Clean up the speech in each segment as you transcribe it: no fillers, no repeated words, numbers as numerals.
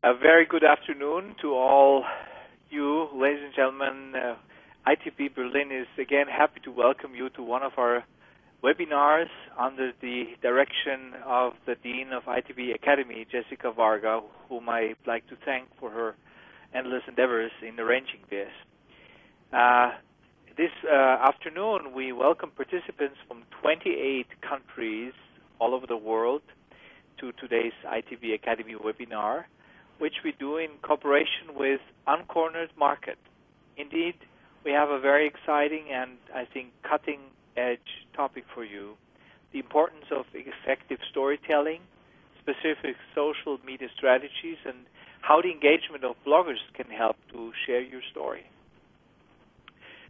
A very good afternoon to all you, ladies and gentlemen. ITB Berlin is again happy to welcome you to one of our webinars under the direction of the Dean of ITB Academy, Jessica Varga, whom I'd like to thank for her endless endeavors in arranging this. This afternoon, we welcome participants from 28 countries all over the world to today's ITB Academy webinar, which we do in cooperation with Uncornered Market. Indeed, we have a very exciting and, I think, cutting-edge topic for you, the importance of effective storytelling, specific social media strategies, and how the engagement of bloggers can help to share your story.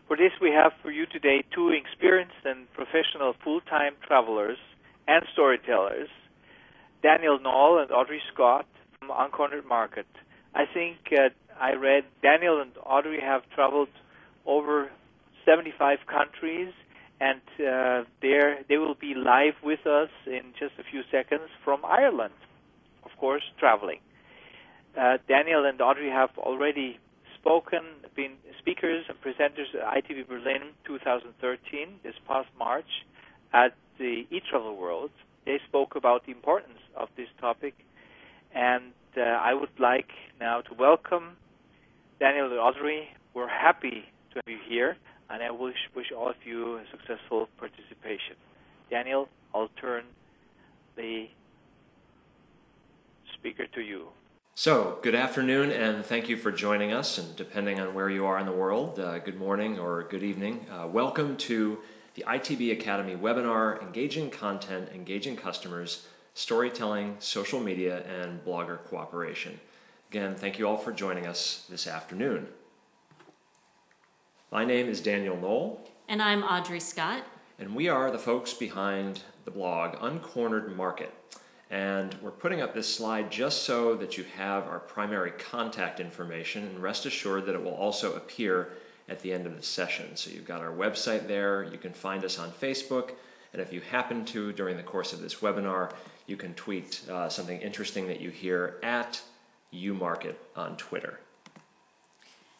For this, we have for you today two experienced and professional full-time travelers and storytellers, Daniel Knoll and Audrey Scott, from Uncornered Market. I think I read Daniel and Audrey have traveled over 75 countries, and they will be live with us in just a few seconds from Ireland, of course, traveling. Daniel and Audrey have already been speakers and presenters at ITB Berlin 2013, this past March, at the eTravel World. They spoke about the importance of this topic, and I would like now to welcome Daniel and Audrey. We're happy to have you here, and I wish all of you a successful participation. Daniel, I'll turn the speaker to you. So, good afternoon, and thank you for joining us, and depending on where you are in the world, good morning or good evening. Welcome to the ITB Academy webinar, Engaging Content, Engaging Customers, Storytelling, Social Media, and Blogger Cooperation. Again, thank you all for joining us this afternoon. My name is Daniel Knoll. And I'm Audrey Scott. And we are the folks behind the blog Uncornered Market. And we're putting up this slide just so that you have our primary contact information, and rest assured that it will also appear at the end of the session. So you've got our website there, you can find us on Facebook, and if you happen to, during the course of this webinar, you can tweet something interesting that you hear at umarket on Twitter.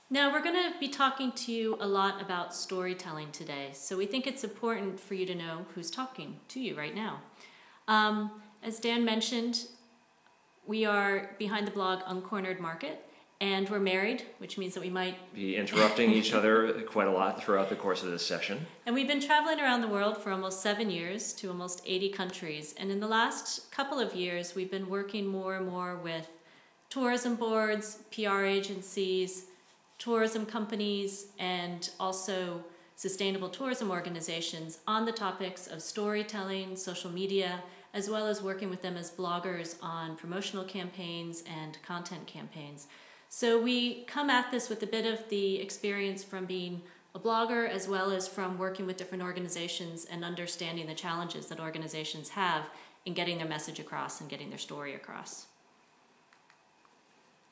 Now we're going to be talking to you a lot about storytelling today, so we think it's important for you to know who's talking to you right now. As Dan mentioned, we are behind the blog Uncornered Market, and we're married, which means that we might be interrupting each other quite a lot throughout the course of this session. And we've been traveling around the world for almost 7 years to almost 80 countries. And in the last couple of years, we've been working more and more with tourism boards, PR agencies, tourism companies, and also sustainable tourism organizations on the topics of storytelling, social media, as well as working with them as bloggers on promotional campaigns and content campaigns. So we come at this with a bit of the experience from being a blogger as well as from working with different organizations and understanding the challenges that organizations have in getting their message across and getting their story across.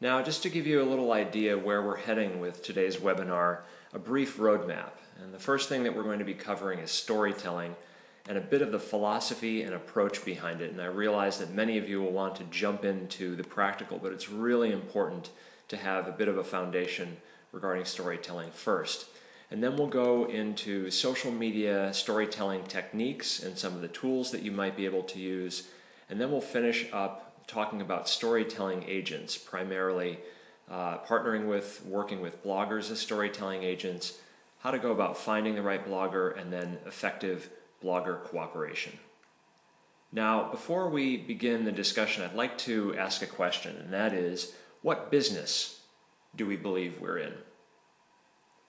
Now, just to give you a little idea where we're heading with today's webinar, a brief roadmap. And the first thing that we're going to be covering is storytelling and a bit of the philosophy and approach behind it. And I realize that many of you will want to jump into the practical, but it's really important to have a bit of a foundation regarding storytelling first. And then we'll go into social media storytelling techniques and some of the tools that you might be able to use. And then we'll finish up talking about storytelling agents, primarily working with bloggers as storytelling agents, how to go about finding the right blogger, and then effective blogger cooperation. Now, before we begin the discussion, I'd like to ask a question, and that is, what business do we believe we're in?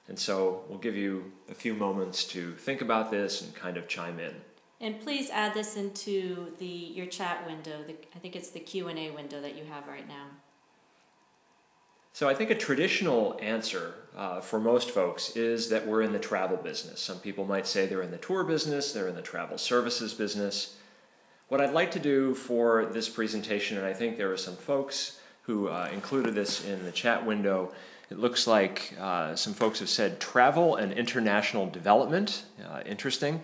And so we'll give you a few moments to think about this and kind of chime in. And please add this into your chat window. I think it's the Q&A window that you have right now. So I think a traditional answer for most folks is that we're in the travel business. Some people might say they're in the tour business, they're in the travel services business. What I'd like to do for this presentation, and I think there are some folks who included this in the chat window. It looks like some folks have said travel and international development. Interesting.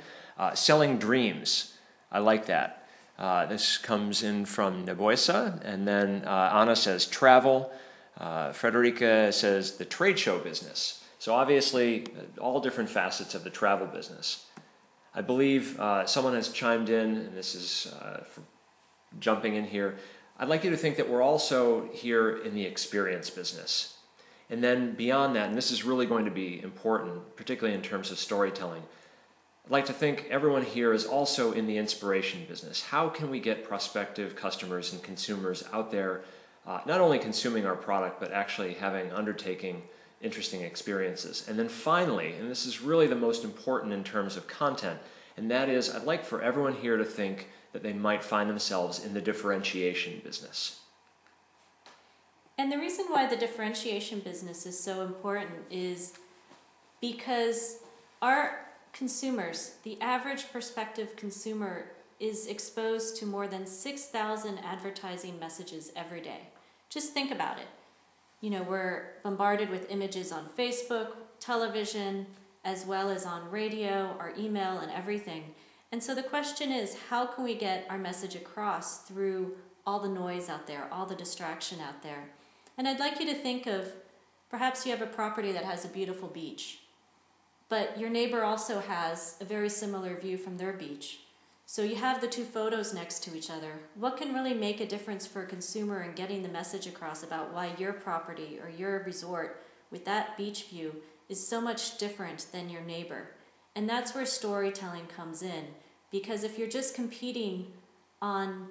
Selling dreams. I like that. This comes in from Neboisa, and then Anna says travel. Frederica says the trade show business. So obviously, all different facets of the travel business. I believe someone has chimed in, and this is jumping in here. I'd like you to think that we're also here in the experience business. And then beyond that, and this is really going to be important, particularly in terms of storytelling, I'd like to think everyone here is also in the inspiration business. How can we get prospective customers and consumers out there, not only consuming our product, but actually undertaking interesting experiences? And then finally, and this is really the most important in terms of content, and that is I'd like for everyone here to think that they might find themselves in the differentiation business. And the reason why the differentiation business is so important is because our consumers, the average prospective consumer, is exposed to more than 6,000 advertising messages every day. Just think about it. You know, we're bombarded with images on Facebook, television, as well as on radio, our email, and everything. And so the question is, how can we get our message across through all the noise out there, all the distraction out there? And I'd like you to think of, perhaps you have a property that has a beautiful beach, but your neighbor also has a very similar view from their beach. So you have the two photos next to each other. What can really make a difference for a consumer in getting the message across about why your property or your resort with that beach view is so much different than your neighbor? And that's where storytelling comes in. Because if you're just competing on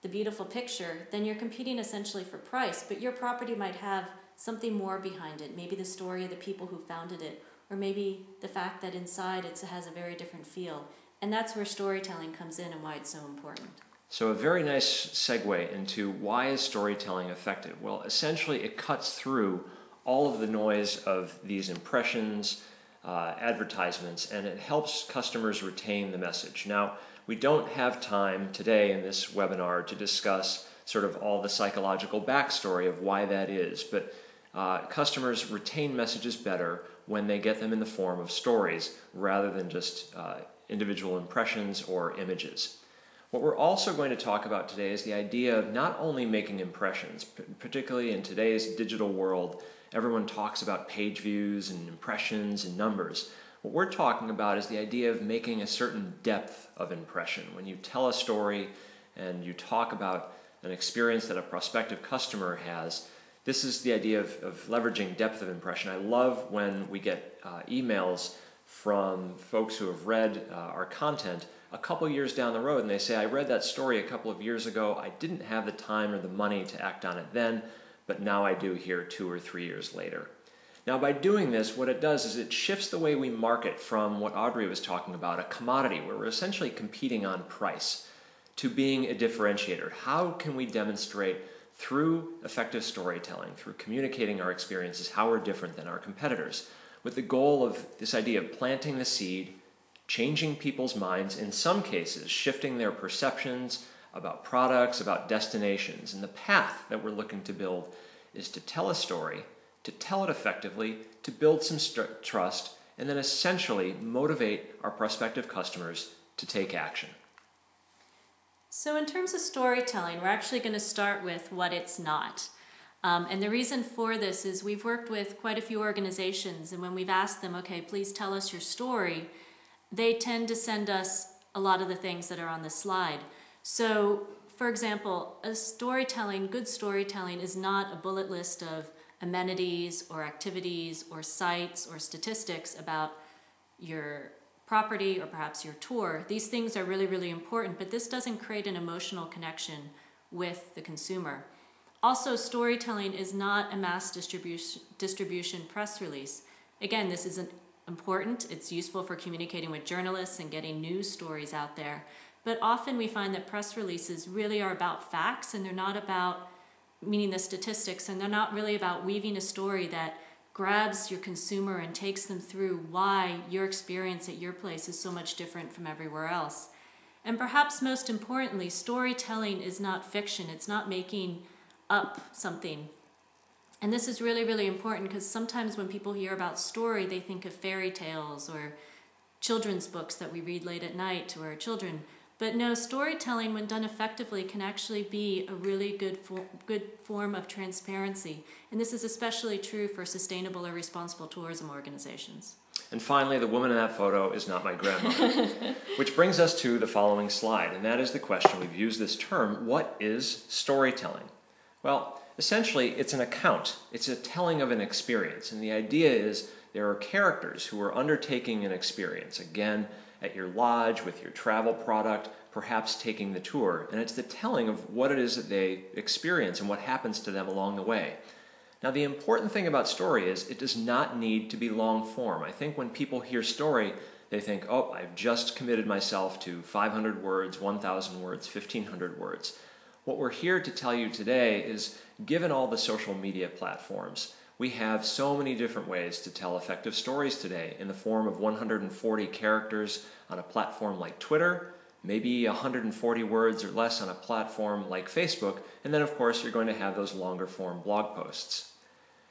the beautiful picture, then you're competing essentially for price, but your property might have something more behind it. Maybe the story of the people who founded it, or maybe the fact that inside it has a very different feel. And that's where storytelling comes in and why it's so important. So a very nice segue into why is storytelling effective? Well, essentially it cuts through all of the noise of these impressions, advertisements, and it helps customers retain the message. Now, we don't have time today in this webinar to discuss sort of all the psychological backstory of why that is, but customers retain messages better when they get them in the form of stories rather than just individual impressions or images. What we're also going to talk about today is the idea of not only making impressions, particularly in today's digital world. Everyone talks about page views and impressions and numbers. What we're talking about is the idea of making a certain depth of impression. When you tell a story and you talk about an experience that a prospective customer has, this is the idea of leveraging depth of impression. I love when we get emails from folks who have read our content a couple years down the road and they say, I read that story a couple of years ago, I didn't have the time or the money to act on it then, but now I do here 2 or 3 years later. Now by doing this, what it does is it shifts the way we market from what Audrey was talking about, a commodity where we're essentially competing on price, to being a differentiator. How can we demonstrate through effective storytelling, through communicating our experiences, how we're different than our competitors, with the goal of this idea of planting the seed, changing people's minds, in some cases shifting their perceptions about products, about destinations. And the path that we're looking to build is to tell a story, to tell it effectively, to build some trust, and then essentially motivate our prospective customers to take action. So in terms of storytelling, we're actually going to start with what it's not. And the reason for this is we've worked with quite a few organizations, and when we've asked them, okay, please tell us your story, they tend to send us a lot of the things that are on the slide. So, for example, good storytelling is not a bullet list of amenities or activities or sites or statistics about your property or perhaps your tour. These things are really, really important, but this doesn't create an emotional connection with the consumer. Also, storytelling is not a mass distribution press release. Again, this isn't important. It's useful for communicating with journalists and getting news stories out there. But often we find that press releases really are about facts, and they're not about, meaning the statistics, and they're not really about weaving a story that grabs your consumer and takes them through why your experience at your place is so much different from everywhere else. And perhaps most importantly, storytelling is not fiction. It's not making up something. And this is really, really important because sometimes when people hear about story, they think of fairy tales or children's books that we read late at night to our children. But no, storytelling, when done effectively, can actually be a really good form of transparency. And this is especially true for sustainable or responsible tourism organizations. And finally, the woman in that photo is not my grandmother. Which brings us to the following slide, and that is the question. We've used this term, what is storytelling? Well, essentially, it's an account. It's a telling of an experience. And the idea is there are characters who are undertaking an experience. Again, at your lodge, with your travel product, perhaps taking the tour. And it's the telling of what it is that they experience and what happens to them along the way. Now, the important thing about story is it does not need to be long form. I think when people hear story, they think, oh, I've just committed myself to 500 words, 1,000 words, 1,500 words. What we're here to tell you today is, given all the social media platforms, we have so many different ways to tell effective stories today in the form of 140 characters on a platform like Twitter, maybe 140 words or less on a platform like Facebook, and then of course you're going to have those longer form blog posts.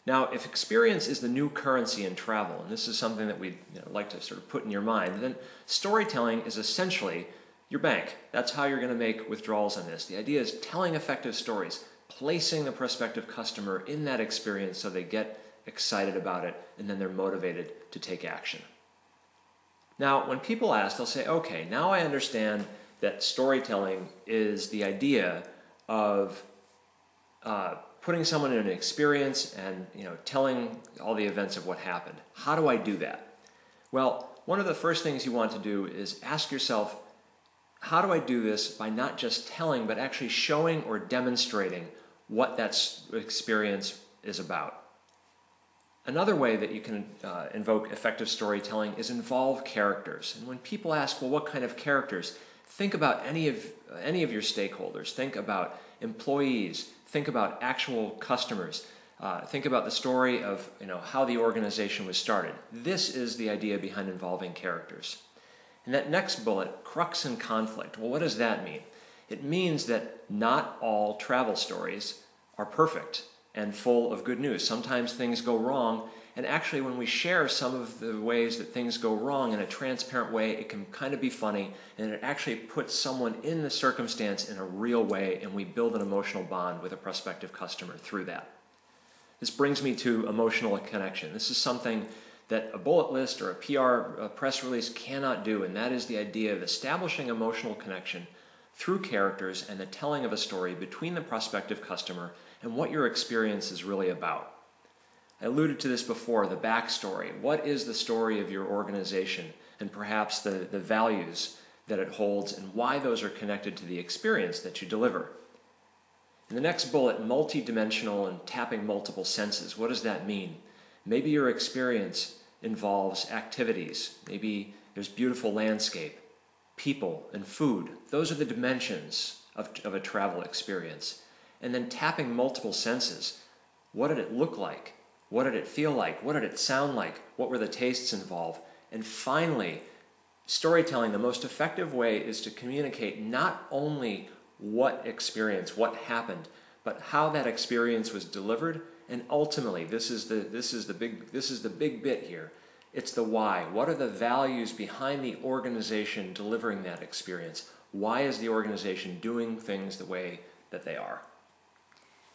Now, if experience is the new currency in travel, and this is something that we'd like to sort of put in your mind, then storytelling is essentially your bank. That's how you're going to make withdrawals on this. The idea is telling effective stories, placing the prospective customer in that experience so they get excited about it and then they're motivated to take action. Now, when people ask, they'll say, okay, now I understand that storytelling is the idea of putting someone in an experience and telling all the events of what happened. How do I do that? Well, one of the first things you want to do is ask yourself, how do I do this by not just telling, but actually showing or demonstrating what that experience is about? Another way that you can invoke effective storytelling is involve characters. And when people ask, well, what kind of characters? Think about any of your stakeholders. Think about employees. Think about actual customers. Think about the story of how the organization was started. This is the idea behind involving characters. And that next bullet, crux and conflict. Well, what does that mean? It means that not all travel stories are perfect and full of good news. Sometimes things go wrong, and actually when we share some of the ways that things go wrong in a transparent way, it can kind of be funny, and it actually puts someone in the circumstance in a real way, and we build an emotional bond with a prospective customer through that. This brings me to emotional connection. This is something that a bullet list or a PR press release cannot do, and that is the idea of establishing emotional connection through characters and the telling of a story between the prospective customer and what your experience is really about. I alluded to this before, the backstory. What is the story of your organization and perhaps the values that it holds and why those are connected to the experience that you deliver? In the next bullet, multidimensional and tapping multiple senses. What does that mean? Maybe your experience involves activities. Maybe there's beautiful landscape, people, and food. Those are the dimensions of a travel experience. And then tapping multiple senses. What did it look like? What did it feel like? What did it sound like? What were the tastes involved? And finally, storytelling, the most effective way is to communicate not only what experience, what happened, but how that experience was delivered. And ultimately, this is the big bit here. It's the why. What are the values behind the organization delivering that experience? Why is the organization doing things the way that they are?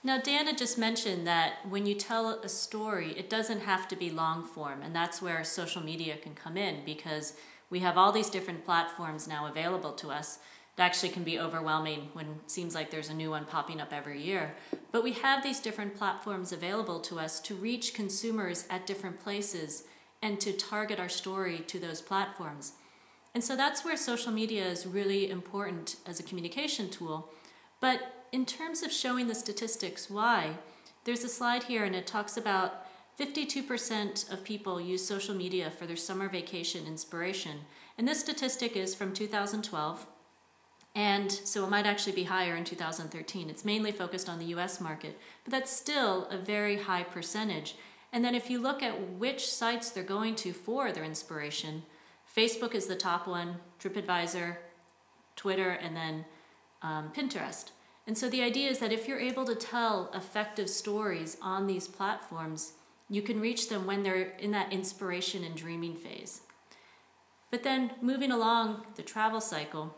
Now, Dana just mentioned that when you tell a story, it doesn't have to be long form, and that's where social media can come in, because we have all these different platforms now available to us. It actually can be overwhelming when it seems like there's a new one popping up every year. But we have these different platforms available to us to reach consumers at different places and to target our story to those platforms. And so that's where social media is really important as a communication tool. But in terms of showing the statistics why, there's a slide here and it talks about 52% of people use social media for their summer vacation inspiration. And this statistic is from 2012. And so it might actually be higher in 2013. It's mainly focused on the US market, but that's still a very high percentage. And then if you look at which sites they're going to for their inspiration, Facebook is the top one, TripAdvisor, Twitter, and then Pinterest. And so the idea is that if you're able to tell effective stories on these platforms, you can reach them when they're in that inspiration and dreaming phase. But then moving along the travel cycle,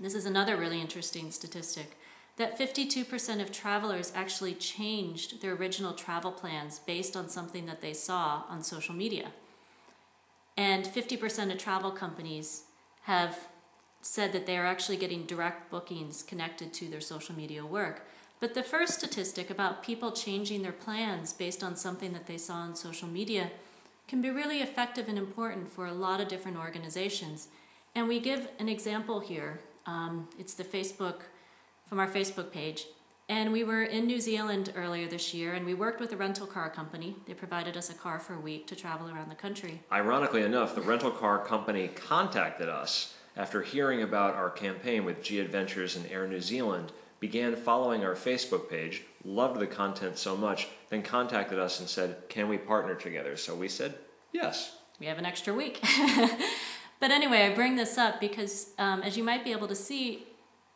This is another really interesting statistic, that 52% of travelers actually changed their original travel plans based on something that they saw on social media. And 50% of travel companies have said that they are actually getting direct bookings connected to their social media work. But the first statistic about people changing their plans based on something that they saw on social media can be really effective and important for a lot of different organizations. And we give an example here. It's the Facebook, from our Facebook page. And we were in New Zealand earlier this year, and we worked with a rental car company. They provided us a car for a week to travel around the country. Ironically enough, the rental car company contacted us after hearing about our campaign with G Adventures and Air New Zealand, began following our Facebook page, loved the content so much, then contacted us and said, can we partner together? So we said, yes. We have an extra week. But anyway, I bring this up because, as you might be able to see,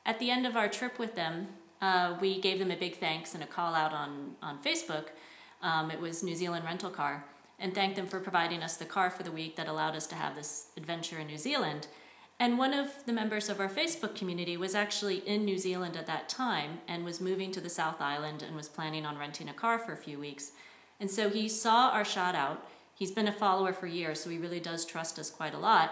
at the end of our trip with them, we gave them a big thanks and a call out on Facebook. It was New Zealand Rental Car, and thanked them for providing us the car for the week that allowed us to have this adventure in New Zealand. And one of the members of our Facebook community was actually in New Zealand at that time and was moving to the South Island and was planning on renting a car for a few weeks. And so he saw our shout out. He's been a follower for years, so he really does trust us quite a lot.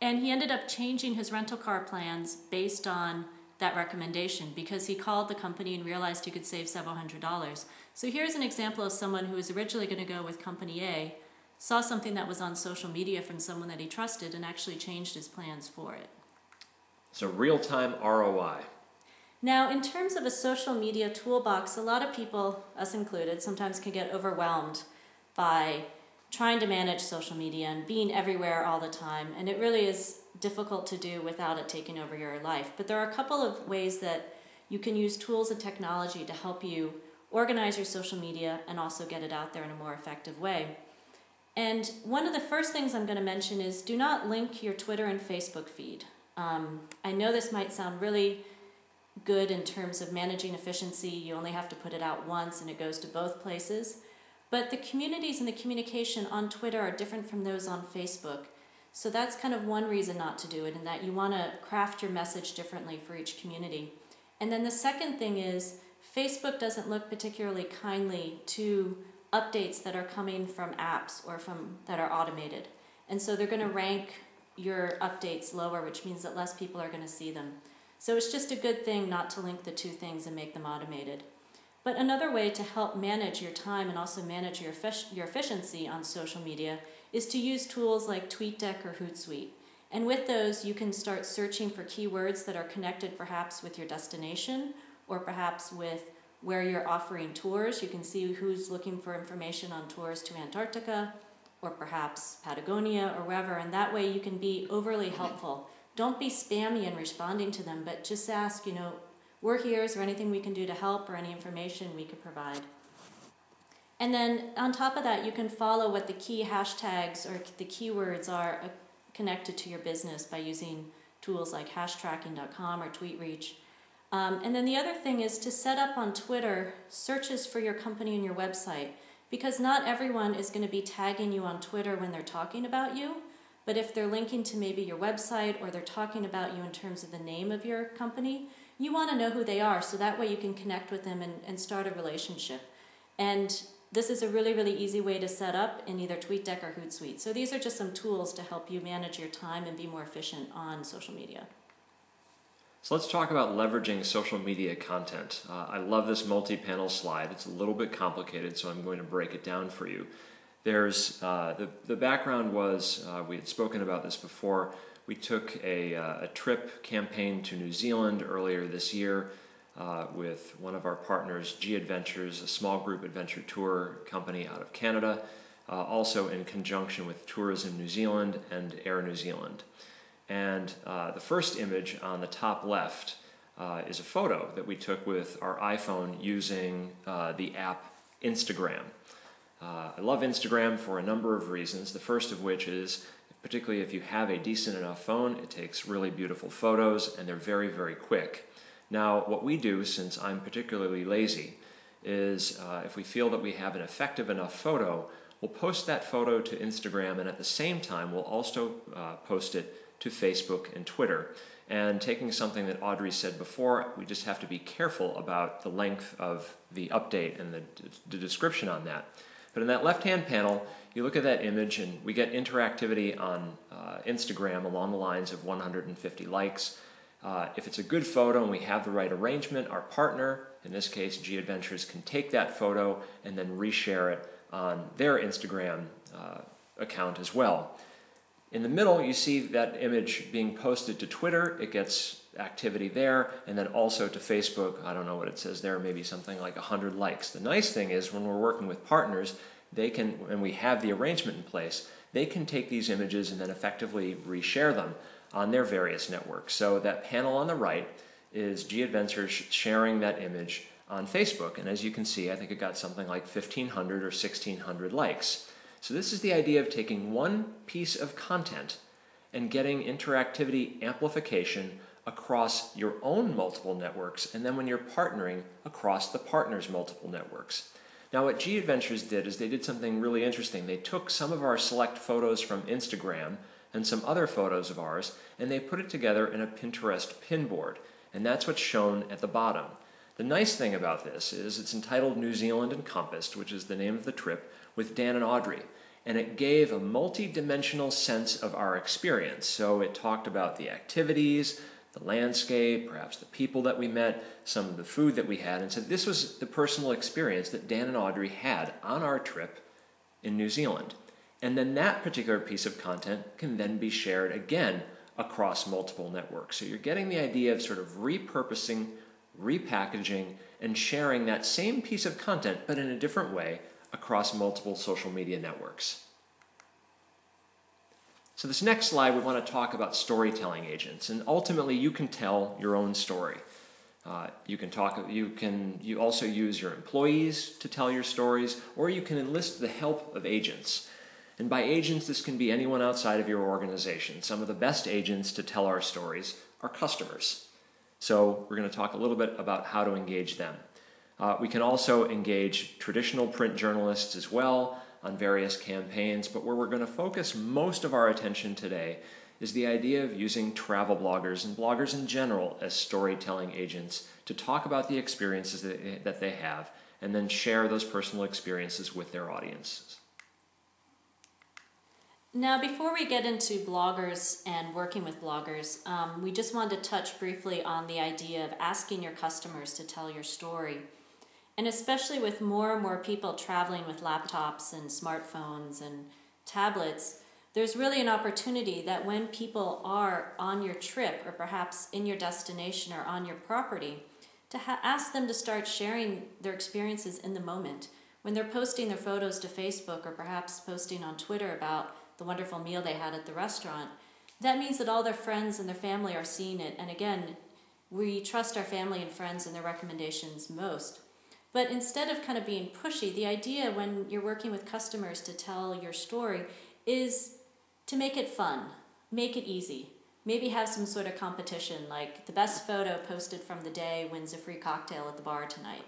And he ended up changing his rental car plans based on that recommendation because he called the company and realized he could save several $100s. So here's an example of someone who was originally going to go with company A, saw something that was on social media from someone that he trusted, and actually changed his plans for it. So real-time ROI. Now, in terms of a social media toolbox, a lot of people, us included, sometimes can get overwhelmed by trying to manage social media and being everywhere all the time, and it really is difficult to do without it taking over your life. But there are a couple of ways that you can use tools and technology to help you organize your social media and also get it out there in a more effective way. And one of the first things I'm going to mention is do not link your Twitter and Facebook feed. I know this might sound really good in terms of managing efficiency. You only have to put it out once and it goes to both places. But the communities and the communication on Twitter are different from those on Facebook. So that's kind of one reason not to do it, in that you want to craft your message differently for each community. And then the second thing is Facebook doesn't look particularly kindly to updates that are coming from apps or that are automated. And so they're going to rank your updates lower, which means that less people are going to see them. So it's just a good thing not to link the two things and make them automated. But another way to help manage your time and also manage your efficiency on social media is to use tools like TweetDeck or Hootsuite. And with those, you can start searching for keywords that are connected perhaps with your destination or perhaps with where you're offering tours. You can see who's looking for information on tours to Antarctica or perhaps Patagonia or wherever, and that way you can be overly helpful. Don't be spammy in responding to them, but just ask, we're here, is there anything we can do to help or any information we could provide? And then on top of that, you can follow what the key hashtags or the keywords are connected to your business by using tools like hashtracking.com or TweetReach. And then the other thing is to set up on Twitter searches for your company and your website, because not everyone is going to be tagging you on Twitter when they're talking about you, but if they're linking to maybe your website or they're talking about you in terms of the name of your company, you want to know who they are so that way you can connect with them and start a relationship. And this is a really, really easy way to set up in either TweetDeck or Hootsuite. So these are just some tools to help you manage your time and be more efficient on social media. So let's talk about leveraging social media content. I love this multi-panel slide. It's a little bit complicated, so I'm going to break it down for you. There's the background was, we had spoken about this before, we took a trip campaign to New Zealand earlier this year with one of our partners, G Adventures, a small group adventure tour company out of Canada, also in conjunction with Tourism New Zealand and Air New Zealand. And the first image on the top left is a photo that we took with our iPhone using the app Instagram. I love Instagram for a number of reasons, the first of which is, particularly if you have a decent enough phone, it takes really beautiful photos and they're very, very quick. Now, what we do, since I'm particularly lazy, is if we feel that we have an effective enough photo, we'll post that photo to Instagram, and at the same time we'll also post it to Facebook and Twitter. And taking something that Audrey said before, we just have to be careful about the length of the update and the description on that. But in that left-hand panel, you look at that image and we get interactivity on Instagram along the lines of 150 likes. If it's a good photo and we have the right arrangement, our partner, in this case G Adventures, can take that photo and then reshare it on their Instagram account as well. In the middle, you see that image being posted to Twitter. It gets activity there, and then also to Facebook. I don't know what it says there, maybe something like 100 likes. The nice thing is when we're working with partners, they can, and we have the arrangement in place, they can take these images and then effectively reshare them on their various networks. So that panel on the right is G Adventures sharing that image on Facebook, and as you can see, I think it got something like 1,500 or 1,600 likes. So this is the idea of taking one piece of content and getting interactivity amplification across your own multiple networks, and then when you're partnering, across the partner's multiple networks. Now what G Adventures did is they did something really interesting. They took some of our select photos from Instagram and some other photos of ours, and they put it together in a Pinterest pinboard, and that's what's shown at the bottom. The nice thing about this is it's entitled New Zealand Encompassed, which is the name of the trip, with Dan and Audrey. And it gave a multi-dimensional sense of our experience. So it talked about the activities, the landscape, perhaps the people that we met, some of the food that we had, and said this was the personal experience that Dan and Audrey had on our trip in New Zealand. And then that particular piece of content can then be shared again across multiple networks. So you're getting the idea of sort of repurposing, repackaging, and sharing that same piece of content, but in a different way, across multiple social media networks. So this next slide, we want to talk about storytelling agents, and ultimately you can tell your own story. You also use your employees to tell your stories, or you can enlist the help of agents. And by agents, this can be anyone outside of your organization. Some of the best agents to tell our stories are customers. So we're going to talk a little bit about how to engage them. We can also engage traditional print journalists as well on various campaigns, but where we're going to focus most of our attention today is the idea of using travel bloggers and bloggers in general as storytelling agents to talk about the experiences that they have and then share those personal experiences with their audiences. Now, before we get into bloggers and working with bloggers, we just wanted to touch briefly on the idea of asking your customers to tell your story. And especially with more and more people traveling with laptops and smartphones and tablets, there's really an opportunity that when people are on your trip or perhaps in your destination or on your property, to ask them to start sharing their experiences in the moment. When they're posting their photos to Facebook or perhaps posting on Twitter about the wonderful meal they had at the restaurant, that means that all their friends and their family are seeing it. And again, we trust our family and friends and their recommendations most. But instead of kind of being pushy, the idea when you're working with customers to tell your story is to make it fun, make it easy. Maybe have some sort of competition, like the best photo posted from the day wins a free cocktail at the bar tonight.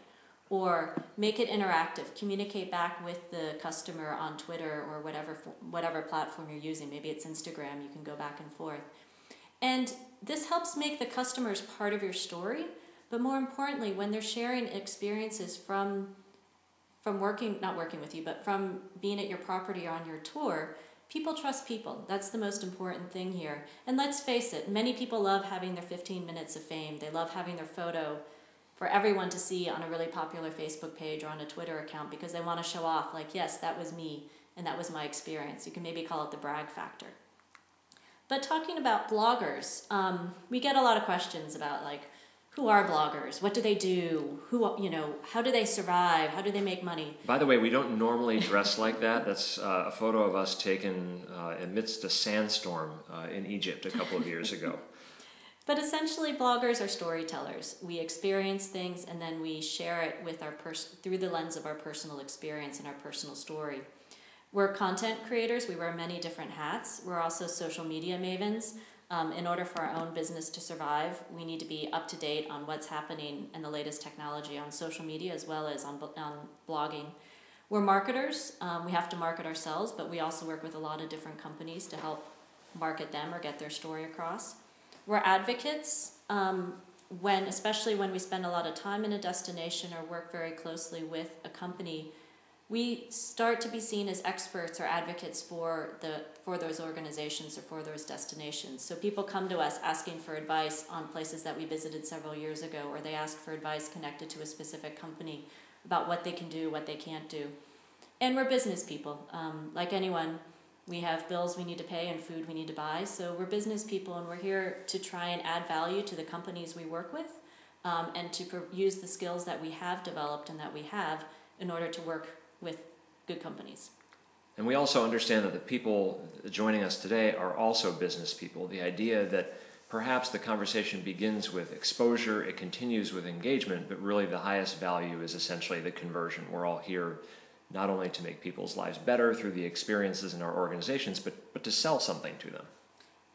Or make it interactive, communicate back with the customer on Twitter or whatever platform you're using. Maybe it's Instagram, you can go back and forth. And this helps make the customers part of your story. But more importantly, when they're sharing experiences from not working with you, but from being at your property or on your tour, people trust people. That's the most important thing here. And let's face it, many people love having their 15 minutes of fame. They love having their photo for everyone to see on a really popular Facebook page or on a Twitter account because they want to show off, like, yes, that was me and that was my experience. You can maybe call it the brag factor. But talking about bloggers, we get a lot of questions about, like, who are bloggers? What do they do? How do they survive? How do they make money? By the way, we don't normally dress like that. That's a photo of us taken amidst a sandstorm in Egypt a couple of years ago. But essentially, bloggers are storytellers. We experience things and then we share it with through the lens of our personal experience and our personal story. We're content creators. We wear many different hats. We're also social media mavens. In order for our own business to survive, we need to be up to date on what's happening and the latest technology on social media as well as on blogging. We're marketers. We have to market ourselves, but we also work with a lot of different companies to help market them or get their story across. We're advocates, especially when we spend a lot of time in a destination or work very closely with a company, we start to be seen as experts or advocates for those organizations or for those destinations. So people come to us asking for advice on places that we visited several years ago, or they ask for advice connected to a specific company about what they can do, what they can't do. And we're business people. Like anyone, we have bills we need to pay and food we need to buy. So we're business people, and we're here to try and add value to the companies we work with, and to use the skills that we have developed and that we have in order to work with good companies. And we also understand that the people joining us today are also business people. The idea that perhaps the conversation begins with exposure, it continues with engagement, but really the highest value is essentially the conversion. We're all here not only to make people's lives better through the experiences in our organizations, but to sell something to them.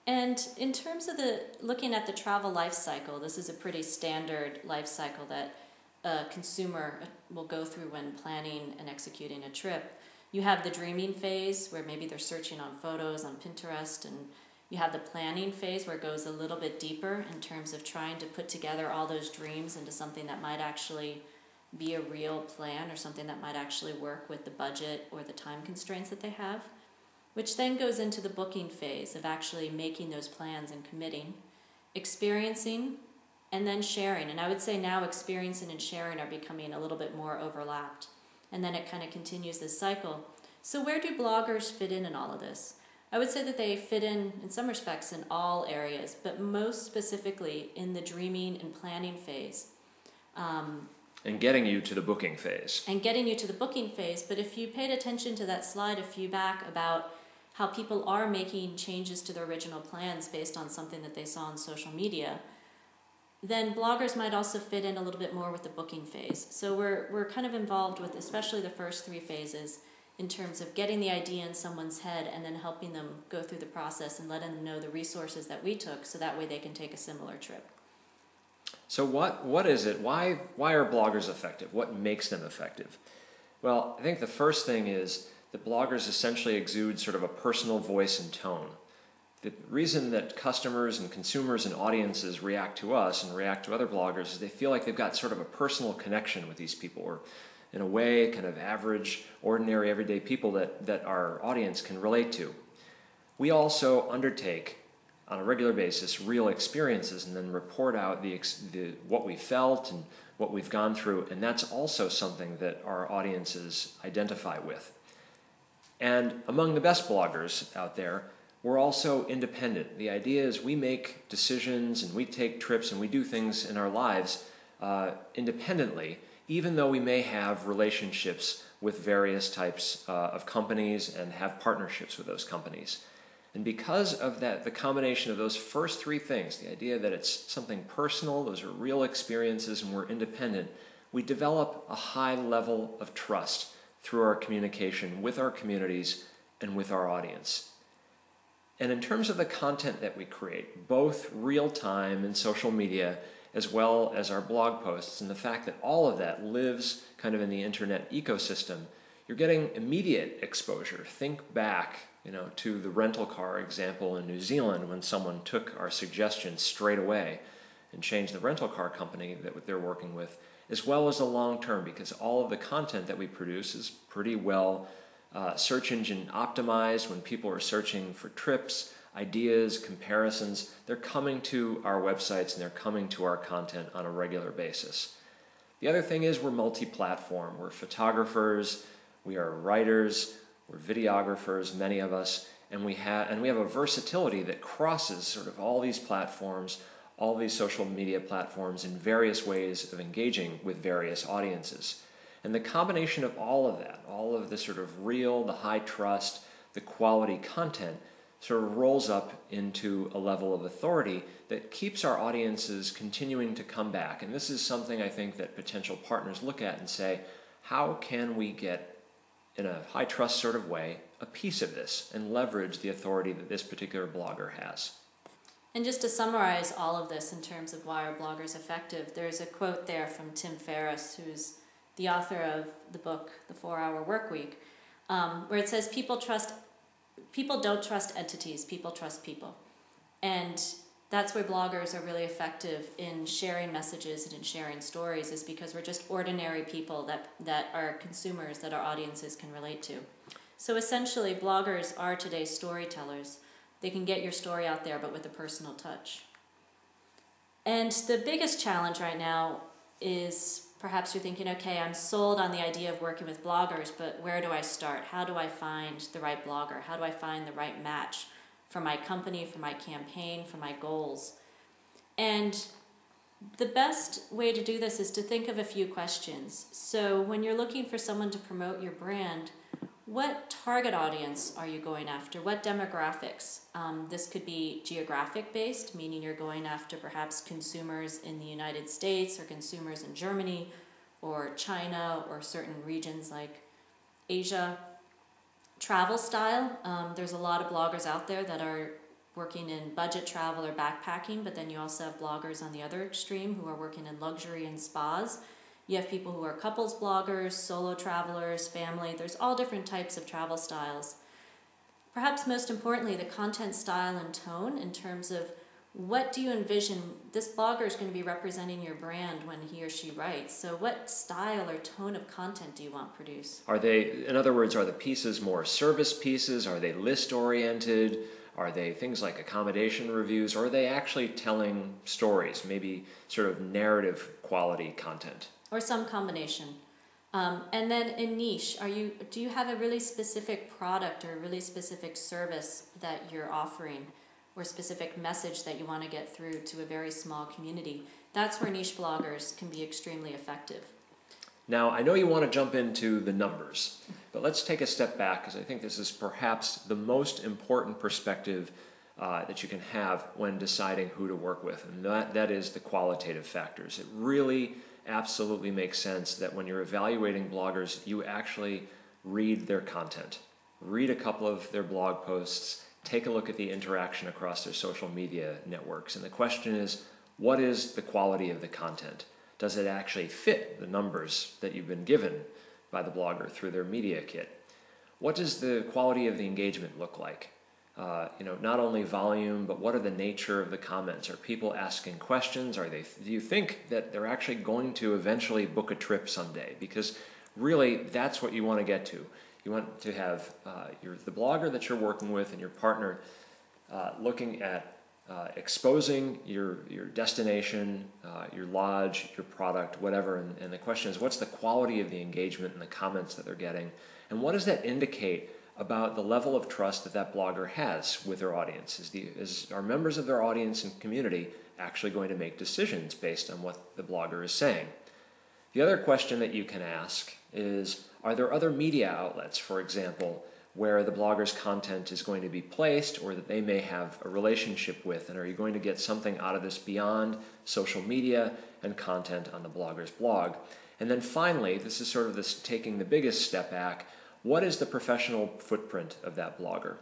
And in terms of looking at the travel life cycle, this is a pretty standard life cycle that a consumer will go through when planning and executing a trip. You have the dreaming phase where maybe they're searching on photos on Pinterest, and you have the planning phase where it goes a little bit deeper in terms of trying to put together all those dreams into something that might actually be a real plan or something that might actually work with the budget or the time constraints that they have, which then goes into the booking phase of actually making those plans and committing, experiencing, and then sharing. And I would say now experiencing and sharing are becoming a little bit more overlapped. And then it kind of continues this cycle. So where do bloggers fit in all of this? I would say that they fit in some respects in all areas, but most specifically in the dreaming and planning phase. And getting you to the booking phase. But if you paid attention to that slide a few back about how people are making changes to their original plans based on something that they saw on social media, then bloggers might also fit in a little bit more with the booking phase. So we're kind of involved with especially the first three phases in terms of getting the idea in someone's head and then helping them go through the process and letting them know the resources that we took so that way they can take a similar trip. So what is it? Why are bloggers effective? What makes them effective? Well, I think the first thing is that bloggers essentially exude sort of a personal voice and tone. The reason that customers and consumers and audiences react to us and react to other bloggers is they feel like they've got sort of a personal connection with these people, or in a way, kind of average, ordinary, everyday people that our audience can relate to. We also undertake, on a regular basis, real experiences and then report out what we felt and what we've gone through, and that's also something that our audiences identify with. And among the best bloggers out there, we're also independent. The idea is we make decisions and we take trips and we do things in our lives independently, even though we may have relationships with various types of companies and have partnerships with those companies. And because of that, the combination of those first three things, the idea that it's something personal, those are real experiences, and we're independent, we develop a high level of trust through our communication with our communities and with our audience. And in terms of the content that we create, both real-time and social media, as well as our blog posts, and the fact that all of that lives kind of in the internet ecosystem, you're getting immediate exposure. Think back, to the rental car example in New Zealand when someone took our suggestions straight away and changed the rental car company that they're working with, as well as the long term, because all of the content that we produce is pretty well search engine optimized. When people are searching for trips, ideas, comparisons, they're coming to our websites and they're coming to our content on a regular basis. The other thing is we're multi-platform. We're photographers, we are writers, we're videographers, many of us, and we have a versatility that crosses sort of all these platforms, all these social media platforms, in various ways of engaging with various audiences. And the combination of all of that, all of the sort of real, the high trust, the quality content, sort of rolls up into a level of authority that keeps our audiences continuing to come back. And this is something I think that potential partners look at and say, how can we get, in a high trust sort of way, a piece of this and leverage the authority that this particular blogger has? And just to summarize all of this in terms of why are bloggers effective, there's a quote there from Tim Ferriss, who's the author of the book, The 4-Hour Workweek, where it says, people trust people don't trust entities, people trust people. And that's where bloggers are really effective in sharing messages and in sharing stories, is because we're just ordinary people that are consumers, that our audiences can relate to. So essentially, bloggers are today's storytellers. They can get your story out there, but with a personal touch. And the biggest challenge right now is, perhaps you're thinking, okay, I'm sold on the idea of working with bloggers, but where do I start? How do I find the right blogger? How do I find the right match for my company, for my campaign, for my goals? And the best way to do this is to think of a few questions. So when you're looking for someone to promote your brand, what target audience are you going after? What demographics? This could be geographic based, meaning you're going after perhaps consumers in the United States or consumers in Germany or China or certain regions like Asia. Travel style, there's a lot of bloggers out there that are working in budget travel or backpacking, but then you also have bloggers on the other extreme who are working in luxury and spas. You have people who are couples bloggers, solo travelers, family. There's all different types of travel styles. Perhaps most importantly, the content style and tone, in terms of what do you envision this blogger is going to be representing your brand when he or she writes. So what style or tone of content do you want produced? Are they, in other words, are the pieces more service pieces? Are they list-oriented? Are they things like accommodation reviews? Or are they actually telling stories, maybe sort of narrative quality content? Or some combination. And then in niche, do you have a really specific product or a really specific service that you're offering, or a specific message that you want to get through to a very small community? That's where niche bloggers can be extremely effective. Now, I know you want to jump into the numbers, but let's take a step back, because I think this is perhaps the most important perspective that you can have when deciding who to work with, and that is the qualitative factors. It really absolutely makes sense that when you're evaluating bloggers, you actually read their content. Read a couple of their blog posts, take a look at the interaction across their social media networks. And the question is, what is the quality of the content? Does it actually fit the numbers that you've been given by the blogger through their media kit? What does the quality of the engagement look like? Not only volume, but what are the nature of the comments? Are people asking questions? Do you think that they're actually going to eventually book a trip someday? Because really, that's what you want to get to. You want to have the blogger that you're working with and your partner looking at exposing your destination, your lodge, your product, whatever. And the question is, what's the quality of the engagement and the comments that they're getting? And what does that indicate about the level of trust that blogger has with their audience? Are members of their audience and community actually going to make decisions based on what the blogger is saying? The other question that you can ask is, are there other media outlets, for example, where the blogger's content is going to be placed or that they may have a relationship with? And are you going to get something out of this beyond social media and content on the blogger's blog? And then finally, this is sort of taking the biggest step back, what is the professional footprint of that blogger?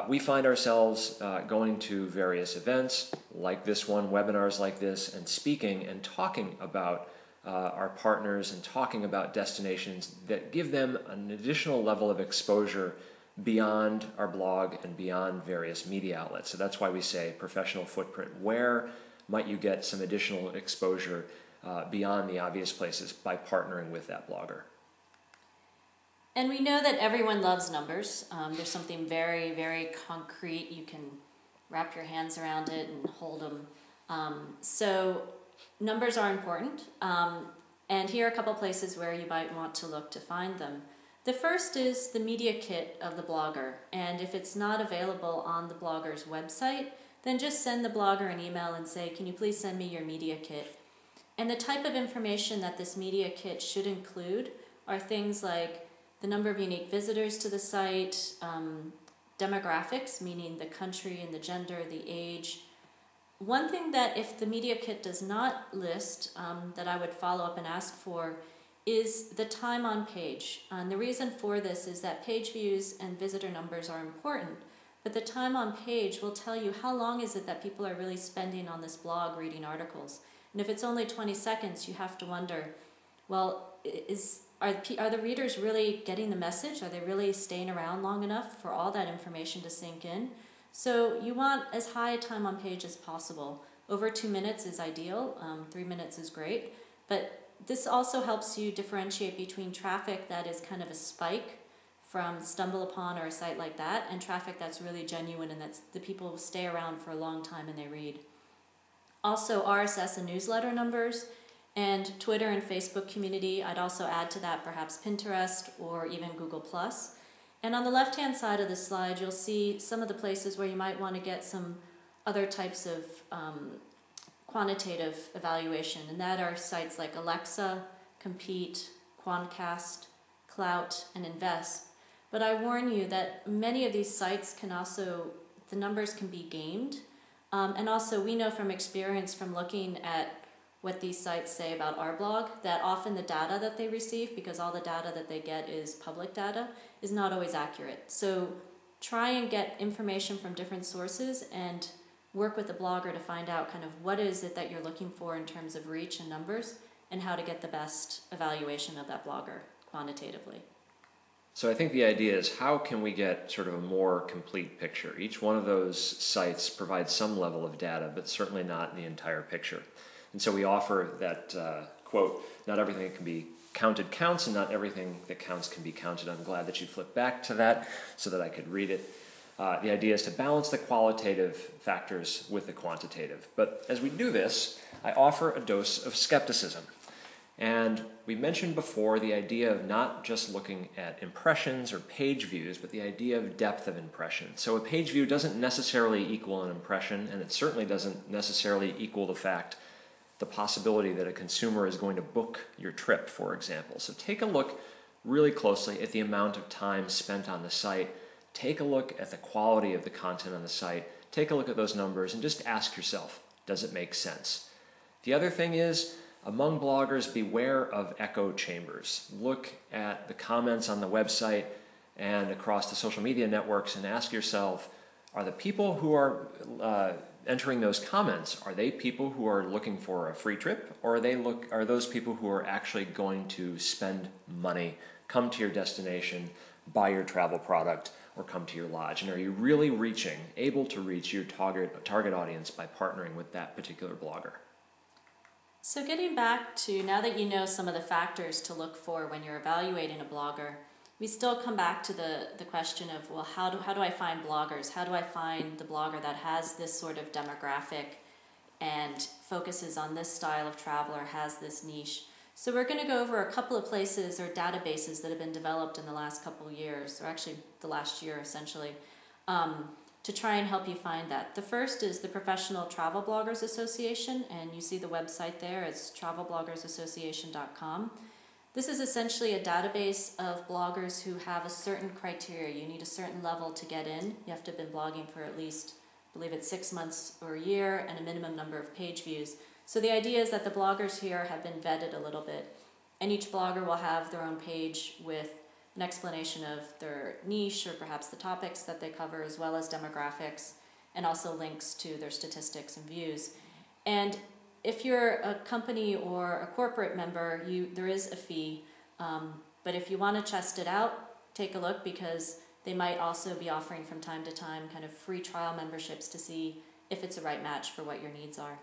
We find ourselves going to various events like this one, webinars like this, and speaking and talking about our partners and talking about destinations that give them an additional level of exposure beyond our blog and beyond various media outlets. So that's why we say professional footprint. Where might you get some additional exposure beyond the obvious places by partnering with that blogger? And we know that everyone loves numbers. There's something very, very concrete. You can wrap your hands around it and hold them. So numbers are important. And here are a couple places where you might want to look to find them. The first is the media kit of the blogger. And if it's not available on the blogger's website, then just send the blogger an email and say, can you please send me your media kit? And the type of information that this media kit should include are things like the number of unique visitors to the site, demographics, meaning the country and the gender, the age. One thing that if the media kit does not list that I would follow up and ask for is the time on page. And the reason for this is that page views and visitor numbers are important, but the time on page will tell you how long is it that people are really spending on this blog reading articles. And if it's only 20 seconds, you have to wonder, well, is are the readers really getting the message? Are they really staying around long enough for all that information to sink in? So you want as high a time on page as possible. Over 2 minutes is ideal, 3 minutes is great, but this also helps you differentiate between traffic that is kind of a spike from stumble upon or a site like that, and traffic that's really genuine and that's the people who stay around for a long time and they read. Also RSS and newsletter numbers, and Twitter and Facebook community. I'd also add to that perhaps Pinterest or even Google+. And on the left-hand side of the slide, you'll see some of the places where you might want to get some other types of quantitative evaluation, and that are sites like Alexa, Compete, Quantcast, Clout, and Invest. But I warn you that many of these sites can also, the numbers can be gamed. And also we know from experience from looking at what these sites say about our blog, that often the data that they receive, because all the data that they get is public data, is not always accurate. So try and get information from different sources and work with the blogger to find out kind of what is it that you're looking for in terms of reach and numbers, and how to get the best evaluation of that blogger quantitatively. So I think the idea is, how can we get sort of a more complete picture? Each one of those sites provides some level of data, but certainly not the entire picture. And so we offer that quote, not everything that can be counted counts, and not everything that counts can be counted. I'm glad that you flipped back to that so that I could read it. The idea is to balance the qualitative factors with the quantitative. But as we do this, I offer a dose of skepticism. And we mentioned before the idea of not just looking at impressions or page views, but the idea of depth of impression. So a page view doesn't necessarily equal an impression, and it certainly doesn't necessarily equal the possibility that a consumer is going to book your trip, for example. So take a look really closely at the amount of time spent on the site. Take a look at the quality of the content on the site. Take a look at those numbers and just ask yourself, does it make sense? The other thing is, among bloggers, beware of echo chambers. Look at the comments on the website and across the social media networks and ask yourself, are the people who are entering those comments, are they people who are looking for a free trip, or are those people who are actually going to spend money, come to your destination, buy your travel product, or come to your lodge? And are you really able to reach your target audience by partnering with that particular blogger? So getting back to, now that you know some of the factors to look for when you're evaluating a blogger, we still come back to the question of, well, how do I find bloggers? How do I find the blogger that has this sort of demographic and focuses on this style of travel or has this niche? So we're going to go over a couple of places or databases that have been developed in the last couple of years, or actually the last year essentially, to try and help you find that. The first is the Professional Travel Bloggers Association, and you see the website there. It's travelbloggersassociation.com. This is essentially a database of bloggers who have a certain criteria. You need a certain level to get in. You have to have been blogging for at least, I believe it's 6 months or a year, and a minimum number of page views. So the idea is that the bloggers here have been vetted a little bit, and each blogger will have their own page with an explanation of their niche or perhaps the topics that they cover, as well as demographics, and also links to their statistics and views. And if you're a company or a corporate member, there is a fee, but if you want to test it out, take a look, because they might also be offering from time to time kind of free trial memberships to see if it's a right match for what your needs are.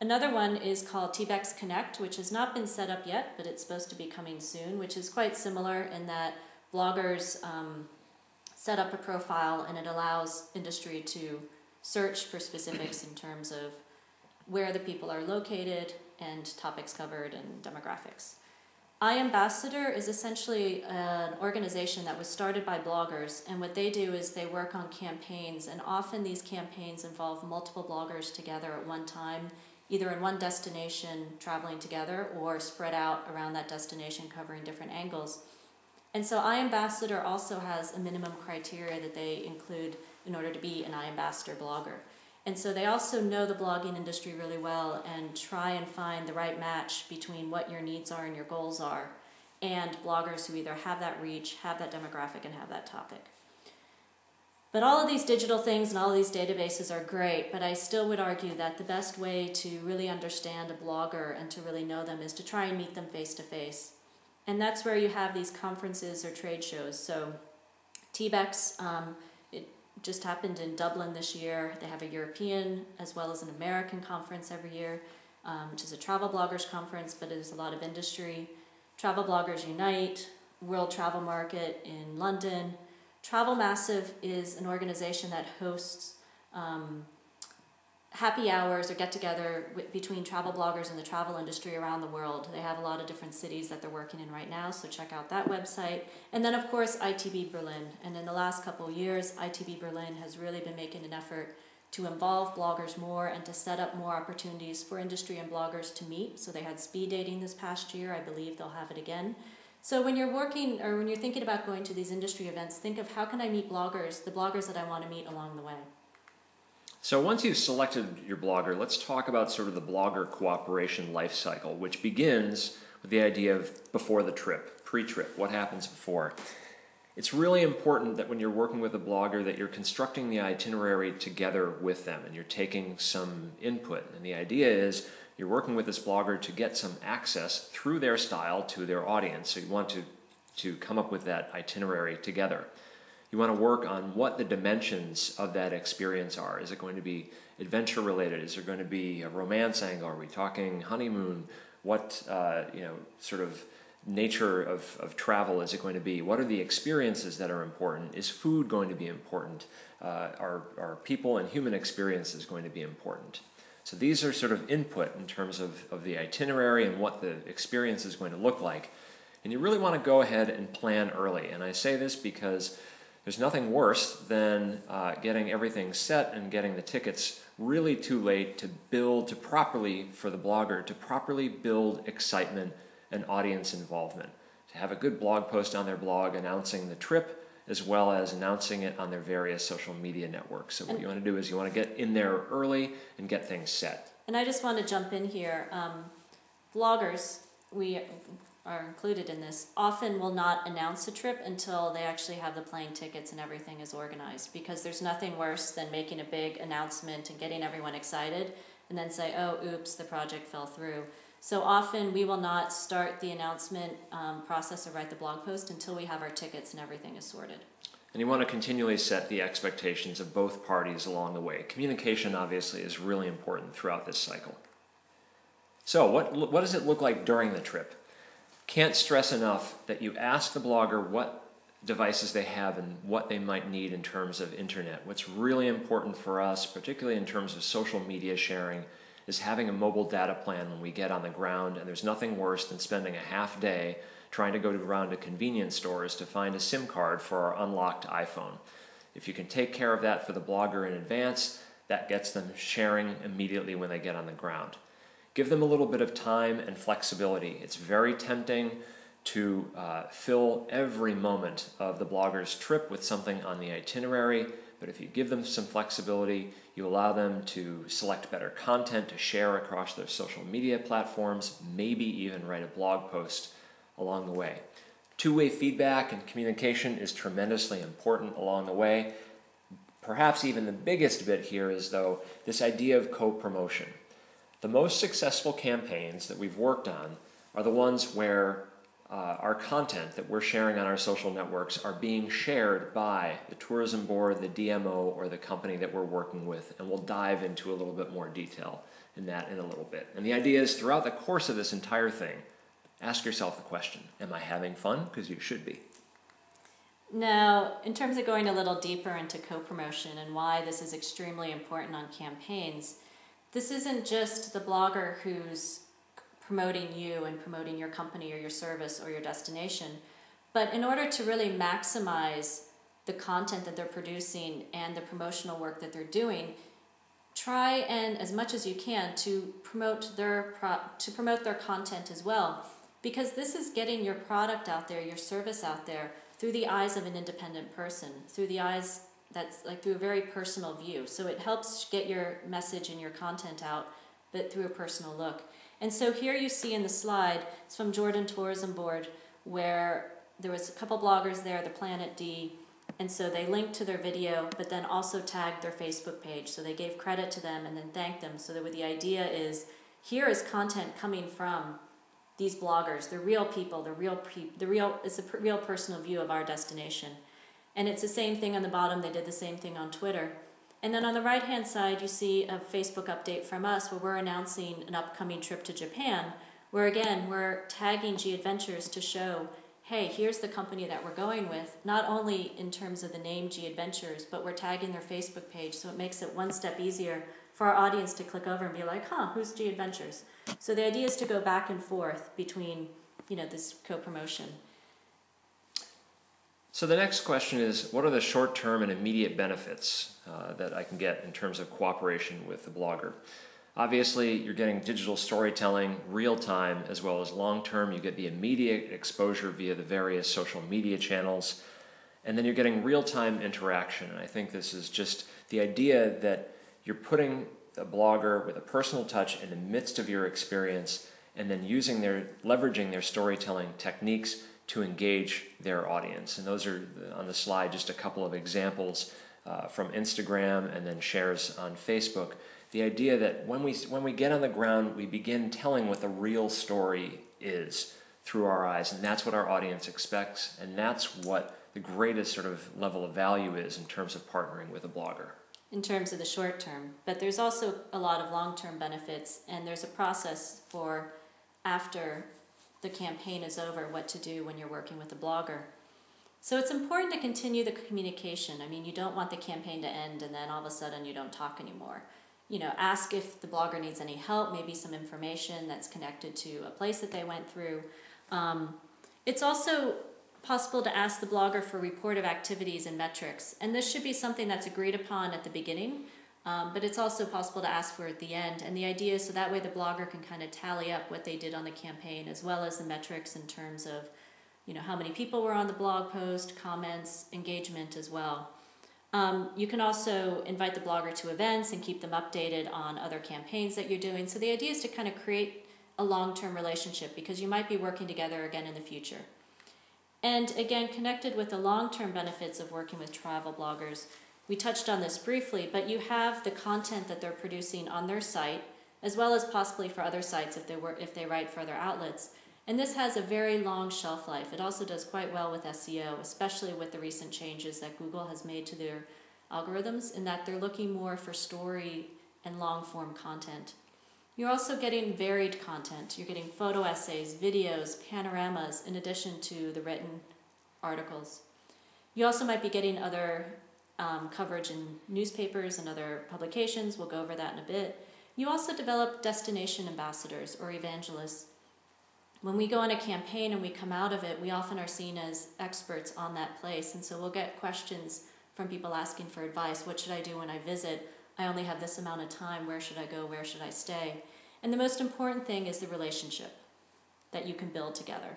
Another one is called TBEX Connect, which has not been set up yet, but it's supposed to be coming soon, which is quite similar in that bloggers set up a profile, and it allows industry to search for specifics in terms of where the people are located and topics covered and demographics. iAmbassador is essentially an organization that was started by bloggers, and what they do is they work on campaigns, and often these campaigns involve multiple bloggers together at one time, either in one destination traveling together or spread out around that destination covering different angles. And so iAmbassador also has a minimum criteria that they include in order to be an iAmbassador blogger. And so they also know the blogging industry really well and try and find the right match between what your needs are and your goals are, and bloggers who either have that reach, have that demographic, and have that topic. But all of these digital things and all of these databases are great, but I still would argue that the best way to really understand a blogger and to really know them is to try and meet them face to face. And that's where you have these conferences or trade shows. So TBEX, it just happened in Dublin this year. They have a European as well as an American conference every year, which is a travel bloggers conference, but there's a lot of industry. Travel Bloggers Unite, World Travel Market in London. Travel Massive is an organization that hosts happy hours or get-together between travel bloggers and the travel industry around the world. They have a lot of different cities that they're working in right now, so check out that website. And then, of course, ITB Berlin. And in the last couple of years, ITB Berlin has really been making an effort to involve bloggers more and to set up more opportunities for industry and bloggers to meet. So they had speed dating this past year. I believe they'll have it again. So when you're working or when you're thinking about going to these industry events, think of how can I meet bloggers, the bloggers that I want to meet along the way. So once you've selected your blogger, let's talk about sort of the blogger cooperation life cycle, which begins with the idea of before the trip, pre-trip, what happens before. It's really important that when you're working with a blogger that you're constructing the itinerary together with them and you're taking some input. And the idea is you're working with this blogger to get some access through their style to their audience. So you want to come up with that itinerary together. You want to work on what the dimensions of that experience are. Is it going to be adventure related? Is there going to be a romance angle? Are we talking honeymoon? What sort of nature of travel is it going to be? What are the experiences that are important? Is food going to be important? Are people and human experiences going to be important? So these are sort of input in terms of the itinerary and what the experience is going to look like. And you really want to go ahead and plan early. And I say this because there's nothing worse than getting everything set and getting the tickets really too late for the blogger to properly build excitement and audience involvement. To have a good blog post on their blog announcing the trip as well as announcing it on their various social media networks. So what you want to do is you want to get in there early and get things set. And I just want to jump in here. Bloggers, we are included in this, often will not announce a trip until they actually have the plane tickets and everything is organized, because there's nothing worse than making a big announcement and getting everyone excited and then say, oh, oops, the project fell through. So often we will not start the announcement process or write the blog post until we have our tickets and everything is sorted. And you want to continually set the expectations of both parties along the way. Communication, obviously, is really important throughout this cycle. So what does it look like during the trip? Can't stress enough that you ask the blogger what devices they have and what they might need in terms of internet. What's really important for us, particularly in terms of social media sharing, is having a mobile data plan when we get on the ground, and there's nothing worse than spending a half day trying to go around to convenience stores to find a SIM card for our unlocked iPhone. If you can take care of that for the blogger in advance, that gets them sharing immediately when they get on the ground. Give them a little bit of time and flexibility. It's very tempting to fill every moment of the blogger's trip with something on the itinerary, but if you give them some flexibility, you allow them to select better content to share across their social media platforms, maybe even write a blog post along the way. Two-way feedback and communication is tremendously important along the way. Perhaps even the biggest bit here is, though, this idea of co-promotion. The most successful campaigns that we've worked on are the ones where our content that we're sharing on our social networks are being shared by the tourism board, the DMO, or the company that we're working with, and we'll dive into a little bit more detail in that in a little bit. And the idea is throughout the course of this entire thing, ask yourself the question, am I having fun? Because you should be. Now, in terms of going a little deeper into co-promotion and why this is extremely important on campaigns, this isn't just the blogger who's promoting you and promoting your company or your service or your destination, but in order to really maximize the content that they're producing and the promotional work that they're doing, try and, as much as you can, to promote their content as well, because this is getting your product out there, your service out there, through the eyes of an independent person, through the eyes that's like through a very personal view. So it helps get your message and your content out, but through a personal look. And so here you see in the slide, it's from Jordan Tourism Board, where there was a couple bloggers there, the Planet D, and so they linked to their video, but then also tagged their Facebook page. So they gave credit to them and then thanked them. So that the idea is, here is content coming from these bloggers, the real people, it's a real personal view of our destination. And it's the same thing on the bottom. They did the same thing on Twitter. And then on the right-hand side, you see a Facebook update from us where we're announcing an upcoming trip to Japan, where again, we're tagging G Adventures to show, hey, here's the company that we're going with, not only in terms of the name G Adventures, but we're tagging their Facebook page, so it makes it one step easier for our audience to click over and be like, huh, who's G Adventures? So the idea is to go back and forth between, this co-promotion. So the next question is, what are the short-term and immediate benefits that I can get in terms of cooperation with the blogger? Obviously, you're getting digital storytelling real-time as well as long-term. You get the immediate exposure via the various social media channels, and then you're getting real-time interaction. And I think this is just the idea that you're putting a blogger with a personal touch in the midst of your experience and then leveraging their storytelling techniques to engage their audience. And those are, on the slide, just a couple of examples from Instagram and then shares on Facebook. The idea that when we get on the ground, we begin telling what the real story is through our eyes, and that's what our audience expects, and that's what the greatest sort of level of value is in terms of partnering with a blogger. In terms of the short term, but there's also a lot of long-term benefits, and there's a process for after the campaign is over, what to do when you're working with a blogger. So it's important to continue the communication. I mean, you don't want the campaign to end and then all of a sudden you don't talk anymore. Ask if the blogger needs any help, maybe some information that's connected to a place that they went through. It's also possible to ask the blogger for report of activities and metrics, and this should be something that's agreed upon at the beginning, but it's also possible to ask for it at the end. And the idea is so that way the blogger can kind of tally up what they did on the campaign as well as the metrics in terms of how many people were on the blog post, comments, engagement as well. You can also invite the blogger to events and keep them updated on other campaigns that you're doing. So the idea is to kind of create a long-term relationship because you might be working together again in the future. And again, connected with the long-term benefits of working with travel bloggers, we touched on this briefly, but you have the content that they're producing on their site, as well as possibly for other sites if they write for other outlets. And this has a very long shelf life. It also does quite well with SEO, especially with the recent changes that Google has made to their algorithms, in that they're looking more for story and long-form content. You're also getting varied content. You're getting photo essays, videos, panoramas, in addition to the written articles. You also might be getting other coverage in newspapers and other publications. We'll go over that in a bit. You also develop destination ambassadors or evangelists. When we go on a campaign and we come out of it, we often are seen as experts on that place. And so we'll get questions from people asking for advice. What should I do when I visit? I only have this amount of time. Where should I go? Where should I stay? And the most important thing is the relationship that you can build together.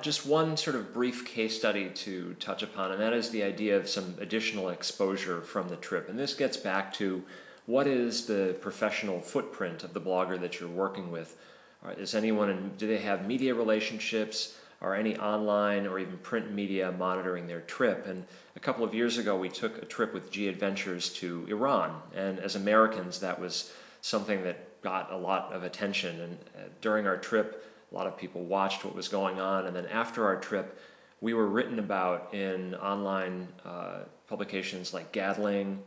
Just one sort of brief case study to touch upon, and that is the idea of some additional exposure from the trip. And this gets back to what is the professional footprint of the blogger that you're working with. Do they have media relationships or any online or even print media monitoring their trip? And a couple of years ago, we took a trip with G Adventures to Iran. And as Americans, that was something that got a lot of attention. And during our trip, a lot of people watched what was going on. And then after our trip, we were written about in online publications like Gatling,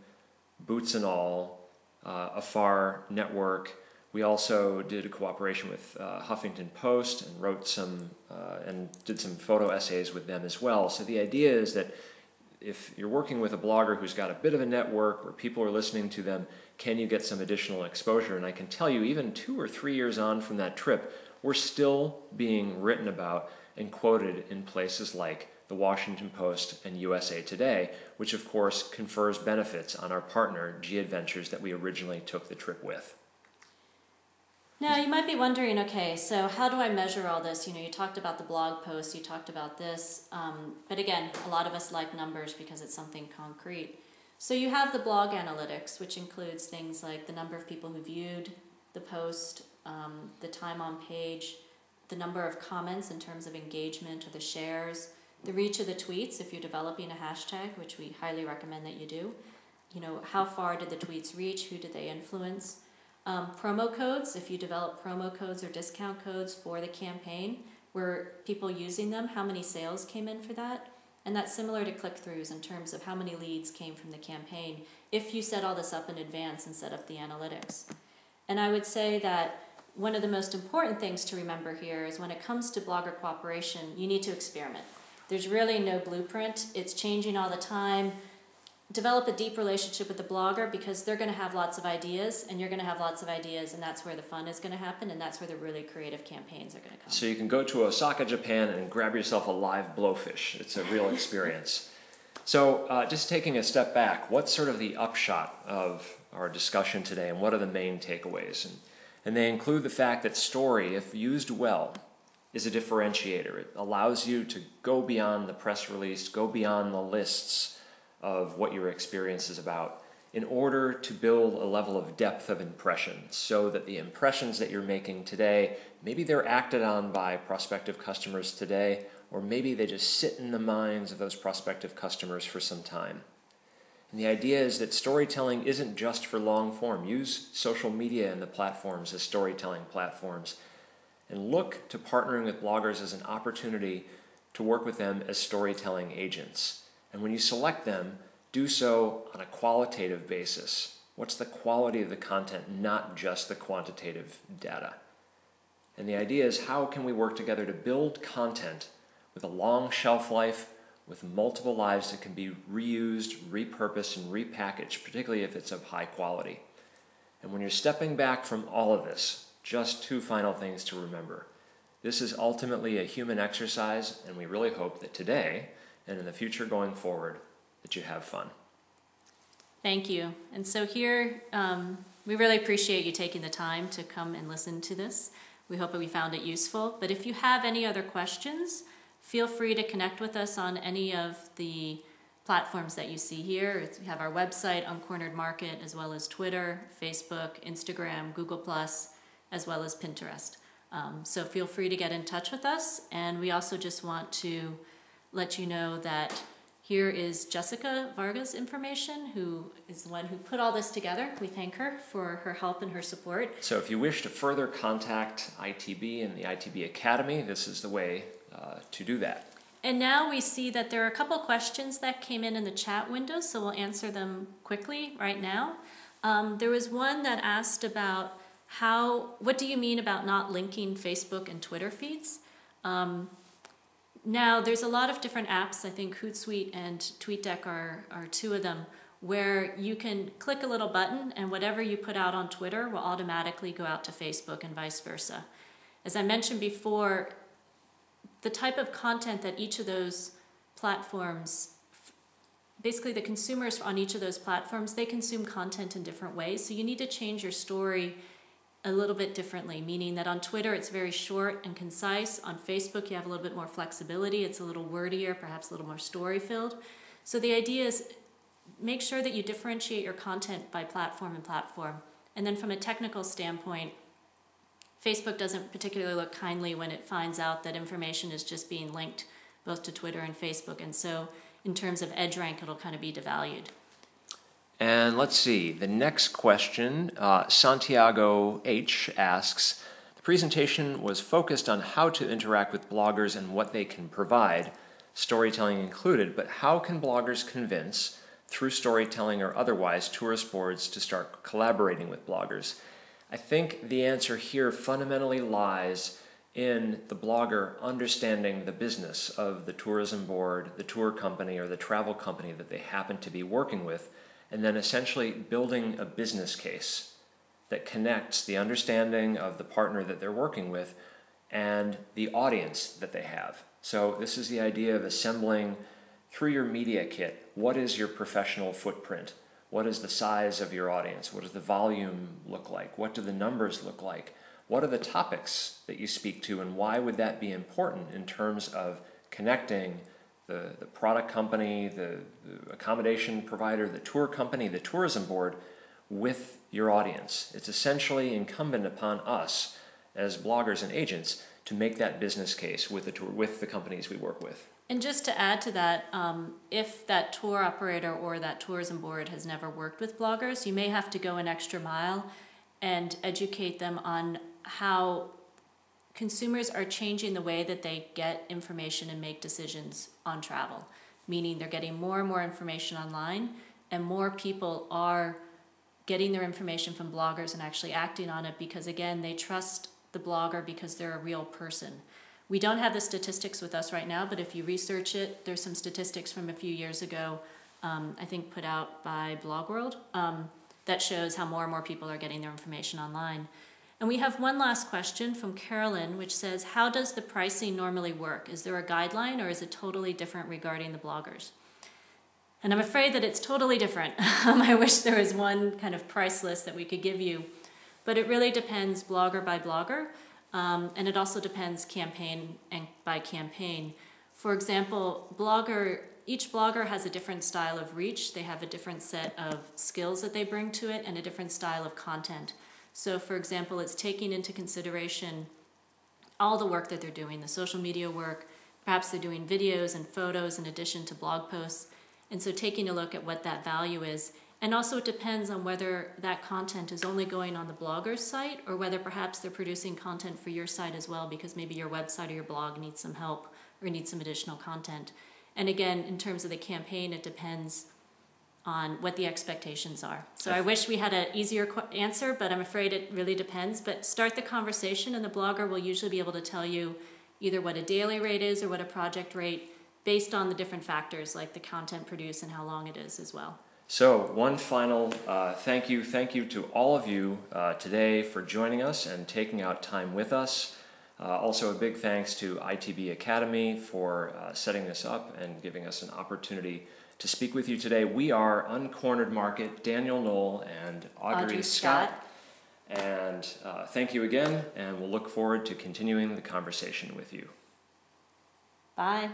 Boots and All, Afar Network. We also did a cooperation with Huffington Post and wrote and did some photo essays with them as well. So the idea is that if you're working with a blogger who's got a bit of a network where people are listening to them, can you get some additional exposure? And I can tell you, even 2 or 3 years on from that trip, we're still being written about and quoted in places like the Washington Post and USA Today, which of course confers benefits on our partner, G Adventures, that we originally took the trip with. Now, you might be wondering, okay, so how do I measure all this? You talked about the blog posts, you talked about this, but again, a lot of us like numbers because it's something concrete. So you have the blog analytics, which includes things like the number of people who viewed the post, the time on page, the number of comments in terms of engagement or the shares, the reach of the tweets if you're developing a hashtag, which we highly recommend that you do. How far did the tweets reach? Who did they influence? promo codes, if you develop promo codes or discount codes for the campaign, were people using them, how many sales came in for that? And that's similar to click-throughs in terms of how many leads came from the campaign if you set all this up in advance and set up the analytics. And I would say that one of the most important things to remember here is when it comes to blogger cooperation, you need to experiment. There's really no blueprint. It's changing all the time. Develop a deep relationship with the blogger because they're going to have lots of ideas and you're going to have lots of ideas, and that's where the fun is going to happen, and that's where the really creative campaigns are going to come. So you can go to Osaka, Japan and grab yourself a live blowfish. It's a real experience. So just taking a step back, what's sort of the upshot of our discussion today and what are the main takeaways? And they include the fact that story, if used well, is a differentiator. It allows you to go beyond the press release, go beyond the lists of what your experience is about in order to build a level of depth of impression so that the impressions that you're making today, maybe they're acted on by prospective customers today, or maybe they just sit in the minds of those prospective customers for some time. And the idea is that storytelling isn't just for long form. Use social media and the platforms as storytelling platforms, and look to partnering with bloggers as an opportunity to work with them as storytelling agents. And when you select them, do so on a qualitative basis. What's the quality of the content, not just the quantitative data? And the idea is, how can we work together to build content with a long shelf life, with multiple lives that can be reused, repurposed, and repackaged, particularly if it's of high quality. And when you're stepping back from all of this, just two final things to remember. This is ultimately a human exercise, and we really hope that today and in the future going forward, that you have fun. Thank you. And so here, we really appreciate you taking the time to come and listen to this. We hope that we found it useful. But if you have any other questions, feel free to connect with us on any of the platforms that you see here. We have our website, Uncornered Market, as well as Twitter, Facebook, Instagram, Google+, as well as Pinterest. So feel free to get in touch with us. And we also just want to let you know that here is Jessica Varga's information, who is the one who put all this together. We thank her for her help and her support. So if you wish to further contact ITB and the ITB Academy, this is the way to do that. And now we see that there are a couple questions that came in the chat window, so we'll answer them quickly right now. There was one that asked about what do you mean about not linking Facebook and Twitter feeds? Now, there's a lot of different apps. I think Hootsuite and TweetDeck are two of them, where you can click a little button and whatever you put out on Twitter will automatically go out to Facebook and vice versa. As I mentioned before, the type of content that each of those platforms, basically the consumers on each of those platforms, they consume content in different ways. So you need to change your story a little bit differently, meaning that on Twitter it's very short and concise. On Facebook you have a little bit more flexibility. It's a little wordier, perhaps a little more story-filled. So the idea is make sure that you differentiate your content by platform and platform. And then from a technical standpoint, Facebook doesn't particularly look kindly when it finds out that information is just being linked both to Twitter and Facebook. And so in terms of edge rank, it'll kind of be devalued. And let's see, the next question, Santiago H. asks, the presentation was focused on how to interact with bloggers and what they can provide, storytelling included, but how can bloggers convince, through storytelling or otherwise, tourist boards to start collaborating with bloggers? I think the answer here fundamentally lies in the blogger understanding the business of the tourism board, the tour company, or the travel company that they happen to be working with, and then essentially building a business case that connects the understanding of the partner that they're working with and the audience that they have. So this is the idea of assembling through your media kit. What is your professional footprint? What is the size of your audience? What does the volume look like? What do the numbers look like? What are the topics that you speak to, and why would that be important in terms of connecting the product company, the accommodation provider, the tour company, the tourism board with your audience? It's essentially incumbent upon us as bloggers and agents to make that business case with the companies we work with. And just to add to that, if that tour operator or that tourism board has never worked with bloggers, you may have to go an extra mile and educate them on how consumers are changing the way that they get information and make decisions on travel, meaning they're getting more and more information online, and more people are getting their information from bloggers and actually acting on it because, again, they trust the blogger because they're a real person. We don't have the statistics with us right now, but if you research it, there's some statistics from a few years ago, I think put out by Blogworld, that shows how more and more people are getting their information online. And we have one last question from Carolyn, which says, how does the pricing normally work? Is there a guideline or is it totally different regarding the bloggers? And I'm afraid that it's totally different. I wish there was one kind of price list that we could give you, but it really depends blogger by blogger, and it also depends campaign and by campaign. For example, each blogger has a different style of reach. They have a different set of skills that they bring to it and a different style of content. So for example, it's taking into consideration all the work that they're doing, the social media work, perhaps they're doing videos and photos in addition to blog posts. And so taking a look at what that value is. And also it depends on whether that content is only going on the blogger's site or whether perhaps they're producing content for your site as well because maybe your website or your blog needs some help or needs some additional content. And again, in terms of the campaign, it depends on what the expectations are. So I wish we had an easier answer, but I'm afraid it really depends. But start the conversation and the blogger will usually be able to tell you either what a daily rate is or what a project rate based on the different factors like the content produced and how long it is as well. So one final thank you to all of you today for joining us and taking out time with us. Also a big thanks to ITB Academy for setting this up and giving us an opportunity to speak with you today. We are Uncornered Market, Daniel Knoll and Audrey Scott. And thank you again, and we'll look forward to continuing the conversation with you. Bye.